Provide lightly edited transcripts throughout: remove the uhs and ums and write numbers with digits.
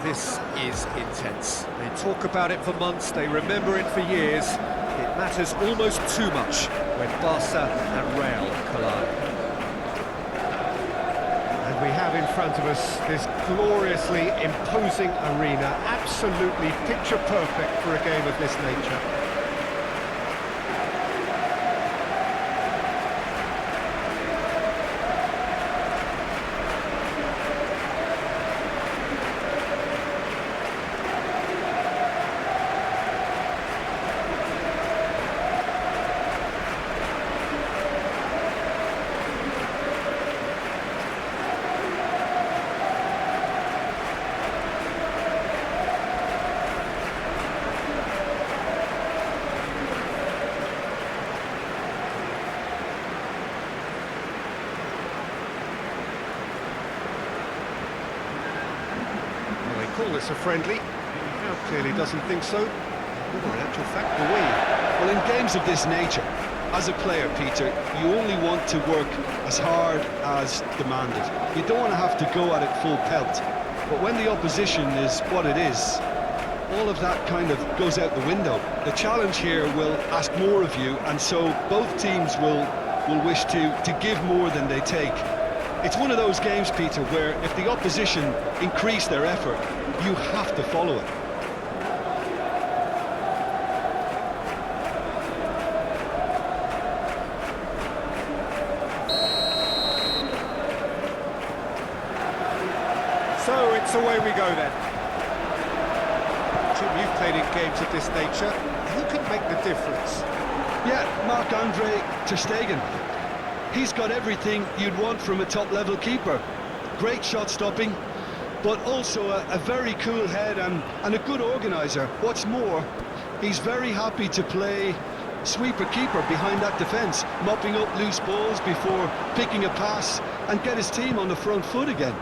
This is intense. They talk about it for months, they remember it for years. It matters almost too much when Barca and Real collide. And we have in front of us this gloriously imposing arena, absolutely picture perfect for a game of this nature. Call this a friendly. Now clearly doesn't think so. Or in actual fact, the way. Well, in games of this nature, as a player, Peter, you only want to work as hard as demanded. You don't want to have to go at it full pelt. But when the opposition is what it is, all of that kind of goes out the window. The challenge here will ask more of you, and so both teams will wish to give more than they take. It's one of those games, Peter, where if the opposition increase their effort, you have to follow it. So it's away we go then. Jim, you've played in games of this nature. Who can make the difference? Yeah, Marc-Andre ter Stegen. He's got everything you'd want from a top-level keeper. Great shot-stopping, but also a very cool head and a good organiser. What's more, he's very happy to play sweeper-keeper behind that defence, mopping up loose balls before picking a pass and get his team on the front foot again.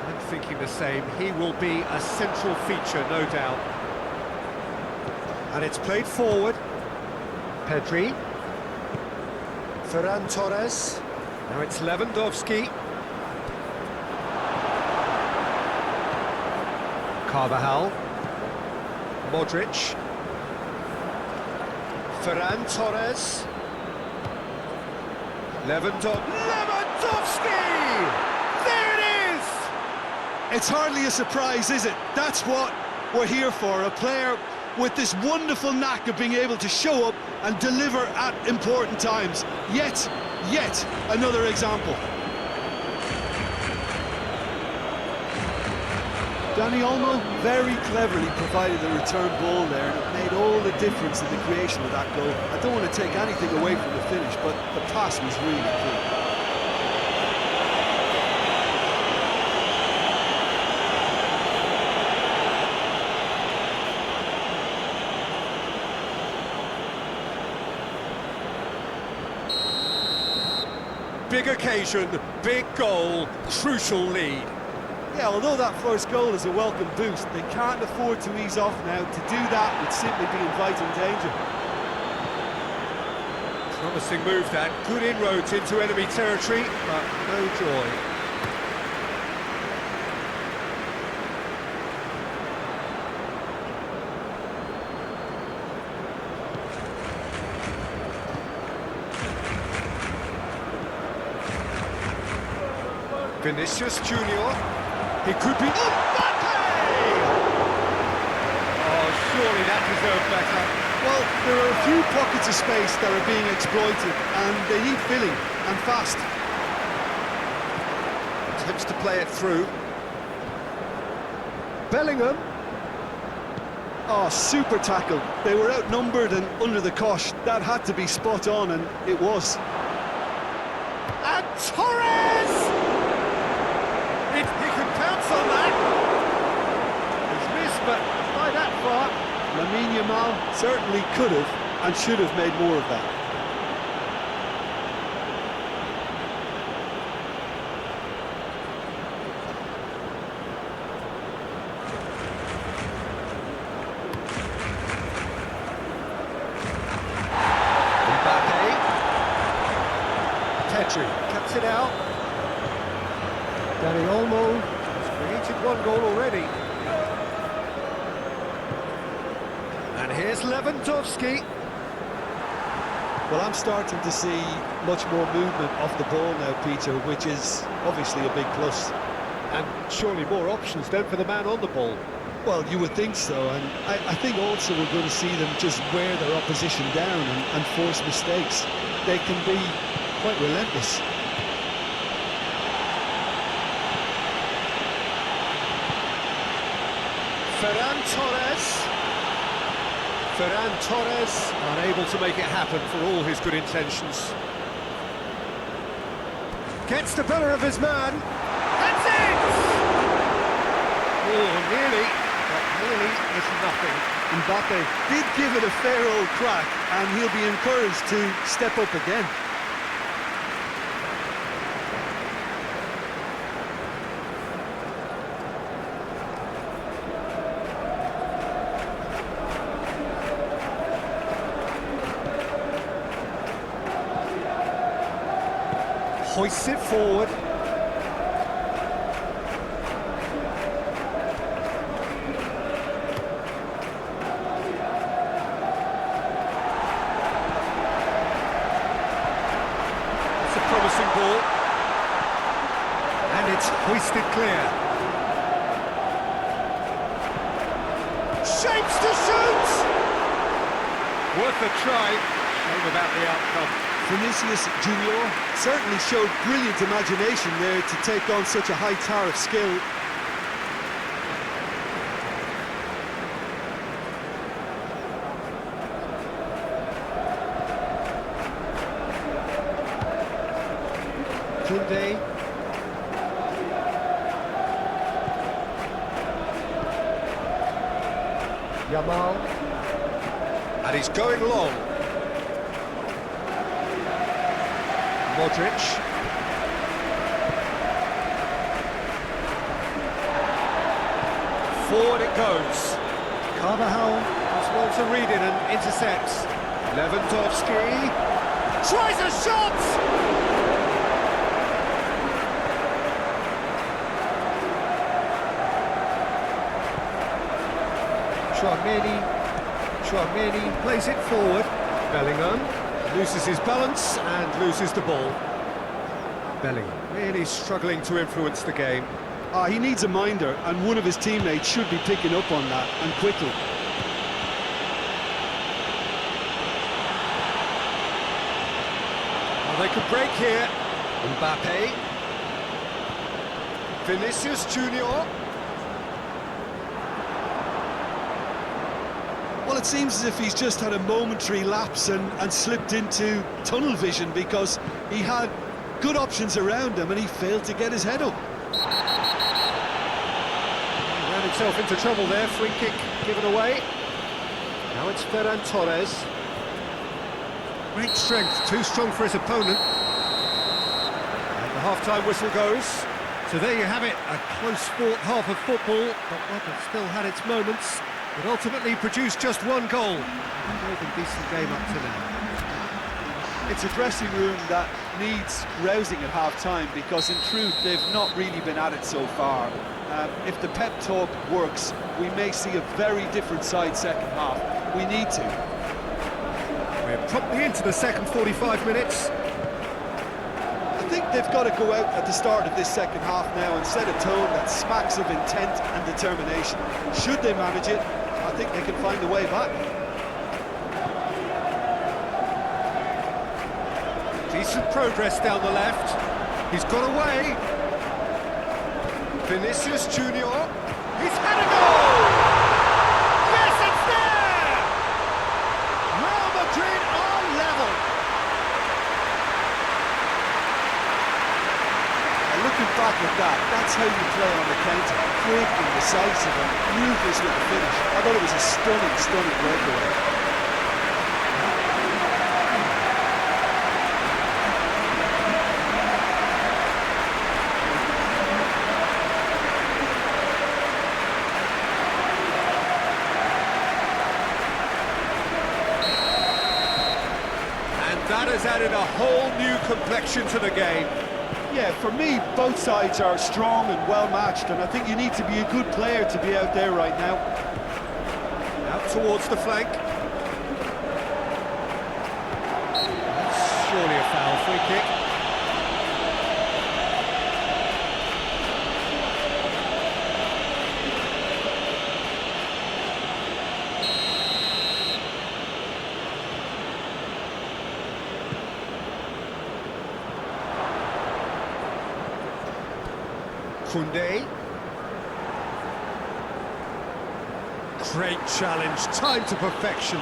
I'm thinking the same. He will be a central feature, no doubt. And it's played forward. Pedri. Ferran Torres. Now it's Lewandowski. Carvajal. Modric. Ferran Torres. Lewandowski! There it is! It's hardly a surprise, is it? That's what we're here for, a player with this wonderful knack of being able to show up and deliver at important times. Yet another example. Dani Olmo very cleverly provided the return ball there, and it made all the difference in the creation of that goal. I don't want to take anything away from the finish, but the pass was really key. Big occasion, big goal, crucial lead. Yeah, although that first goal is a welcome boost, they can't afford to ease off now. To do that would simply be inviting danger. Promising move that, good inroads into enemy territory, but no joy. Vinicius Junior, he could be... Mbappe! Oh, surely that deserved better. Well, there are a few pockets of space that are being exploited, and they need filling, and fast. Attempts to play it through. Bellingham. Oh, super tackle. They were outnumbered and under the cosh. That had to be spot on, and it was. And Torres! He can pounce on that. He's missed, but by that far. Lamine Yamal certainly could have and should have made more of that. Mbappe. Pedri cuts it out. Dani Olmo has created one goal already. Here's Lewandowski. Well, I'm starting to see much more movement off the ball now, Peter, which is obviously a big plus. And surely more options then for the man on the ball. Well, you would think so, and I think also we're going to see them just wear their opposition down and force mistakes. They can be quite relentless. Ferran Torres unable to make it happen for all his good intentions. Gets the better of his man. That's it! Oh, nearly, but nearly is nothing. Mbappe did give it a fair old crack, and he'll be encouraged to step up again. Hoists it forward. It's a promising ball. And it's hoisted clear. Shapes to shoot! Worth a try. Shame about the outcome. Vinicius Junior certainly showed brilliant imagination there to take on such a high tower of skill. Koundé. Yamal. And he's going long. Modric. Forward it goes. Carvajal does well to read it and intercepts. Lewandowski tries a shot! Chouameni plays it forward. Bellingham loses his balance and loses the ball. Bellingham really struggling to influence the game. He needs a minder, and one of his teammates should be picking up on that, and quickly. Well, they could break here. Mbappe. Vinicius Junior. Well, it seems as if he's just had a momentary lapse and slipped into tunnel vision, because he had good options around him and he failed to get his head up. He ran himself into trouble there, free kick given away. Now it's Ferran Torres. Great strength, too strong for his opponent. And the half-time whistle goes. So there you have it, a close-fought half of football, but one that still had its moments. It ultimately produced just one goal. More than decent game up to now. It's a dressing room that needs rousing at half-time, because in truth they've not really been at it so far. If the pep talk works, we may see a very different side second half. We need to. We're promptly into the second 45 minutes. I think they've got to go out at the start of this second half now and set a tone that smacks of intent and determination. Should they manage it, I think they can find a way back. Decent progress down the left. He's got away. Vinicius Junior. He's had a goal! Yes, it's there! Real Madrid are level. Looking back at that, that's how you play on the counter. Quick and decisive and ruthless with the finish. I thought it was a stunning breakaway. That has added a whole new complexion to the game. Yeah, for me, both sides are strong and well-matched, and I think you need to be a good player to be out there right now. Out towards the flank. foul, free kick. Koundé. Great challenge, time to perfection.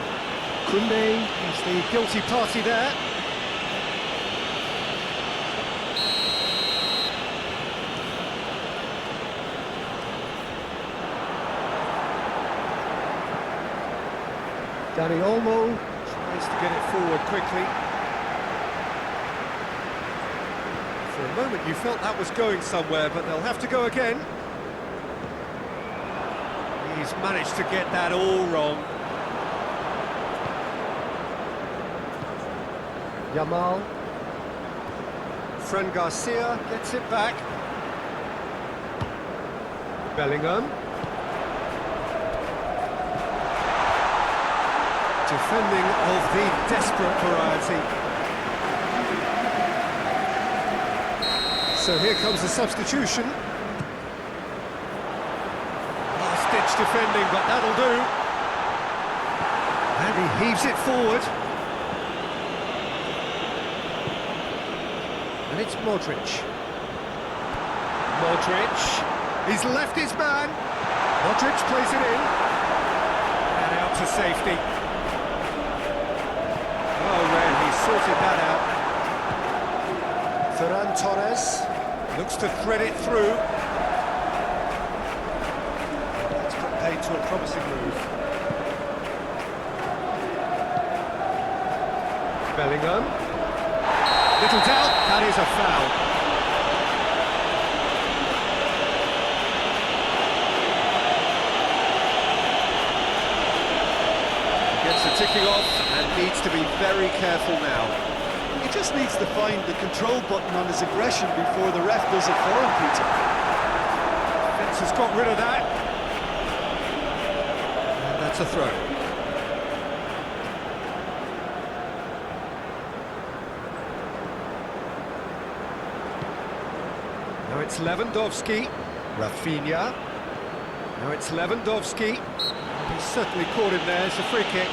Koundé is the guilty party there. Dani Olmo tries to get it forward quickly. For a moment you felt that was going somewhere, but they'll have to go again. He's managed to get that all wrong. Yamal. Fran Garcia gets it back. Bellingham. Defending of the desperate variety. So here comes the substitution. Last-ditch defending, but that'll do. And he heaves it forward. And it's Modric. Modric. He's left his man. Modric plays it in. And out to safety. Oh, man, he sorted that out. Ferran Torres looks to thread it through. That's put paid to a promising move. Bellingham. Little doubt, that is a foul. Gets the ticking off and needs to be very careful now. He just needs to find the control button on his aggression before the ref does it for him, Peter. Defence has got rid of that. And that's a throw. Now it's Lewandowski. Rafinha. Now it's Lewandowski. He's certainly caught him there. It's a free kick.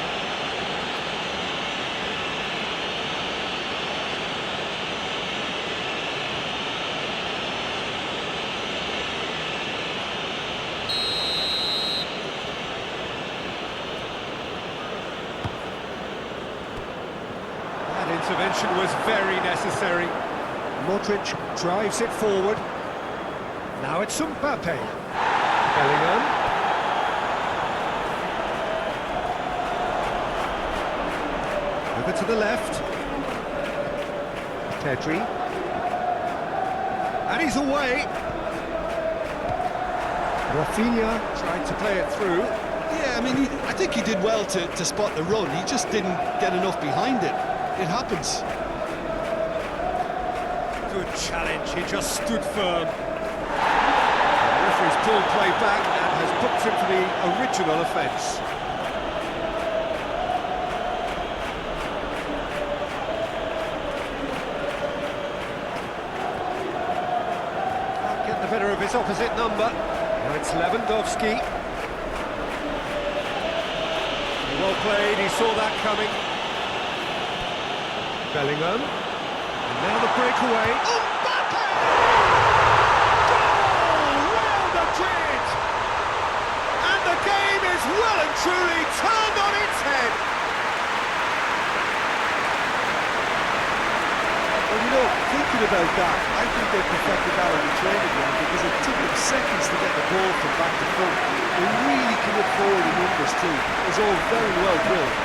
That intervention was very necessary. Modric drives it forward. Now it's Mbappe. Bellingham. Over to the left. Pedri. And he's away. Rafinha tried to play it through. Yeah, I mean, I think he did well to spot the run. He just didn't get enough behind it. It happens. Good challenge, he just stood firm. The referee's pulled play back and has booked him for the original offence. Can't get the better of his opposite number. Now it's Lewandowski. Well played, he saw that coming. Bellingham. And now the breakaway. Mbappe! Goal! Real Madrid! And the game is well and truly turned on its head. Well, you know, thinking about that, I think they perfected that on the training ground because it took them seconds to get the ball from back to front. They really commit forward in numbers too. It was all very well drilled.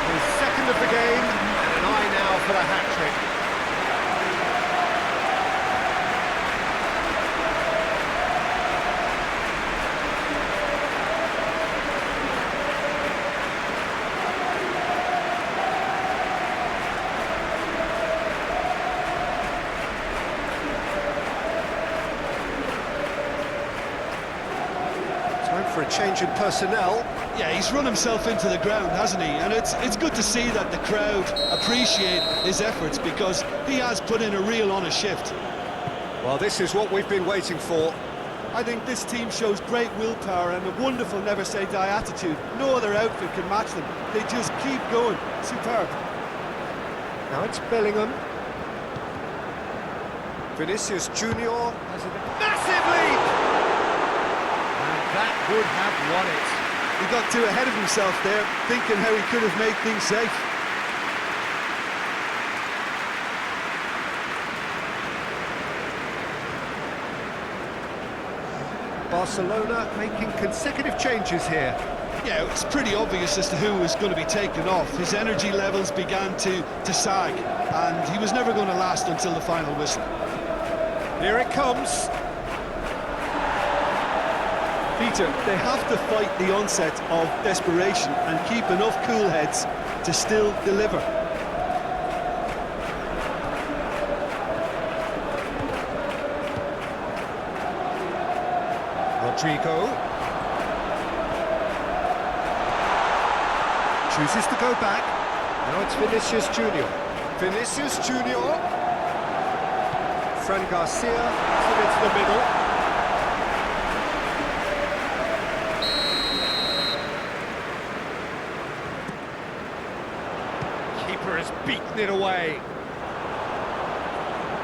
His second of the game, and an eye now for the hat-trick. Time for a change in personnel. Yeah, he's run himself into the ground, hasn't he? And it's good to see that the crowd appreciate his efforts, because he has put in a real honest shift. Well, this is what we've been waiting for. I think this team shows great willpower and a wonderful never-say-die attitude. No other outfit can match them. They just keep going. Superb. Now it's Bellingham. Vinicius Junior has a massive leap! And that would have won it. He got too ahead of himself there, thinking how he could have made things safe. Barcelona making consecutive changes here. Yeah, it's pretty obvious as to who was going to be taken off. His energy levels began to sag, and he was never going to last until the final whistle. Here it comes. Peter, they have to fight the onset of desperation and keep enough cool heads to still deliver. Rodrigo chooses to go back. Now it's Vinicius Junior. Vinicius Junior. Fran Garcia puts it into the middle. Keeper has beaten it away.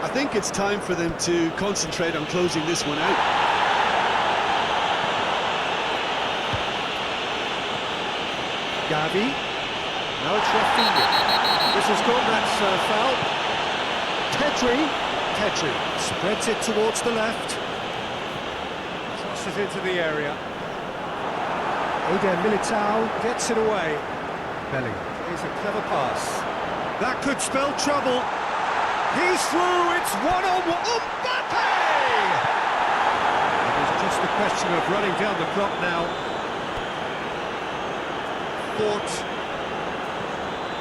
I think it's time for them to concentrate on closing this one out. Gavi. Now it's Rafinha. This has gone, that's foul. Petri spreads it towards the left. Tosses it into the area. Eder Militao gets it away. Bellingham plays a clever pass. That could spell trouble. He's through, it's one-on-one. Mbappe! It is just a question of running down the clock now.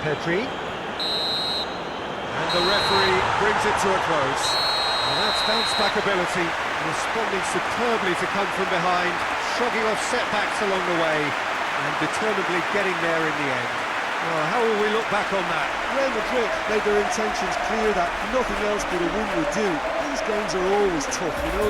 Pedri, and the referee brings it to a close. And that's bounce-back ability, responding superbly to come from behind, shrugging off setbacks along the way, and determinedly getting there in the end. Well, how will we look back on that? Real Madrid made their intentions clear that nothing else but a win would do. These games are always tough, you know.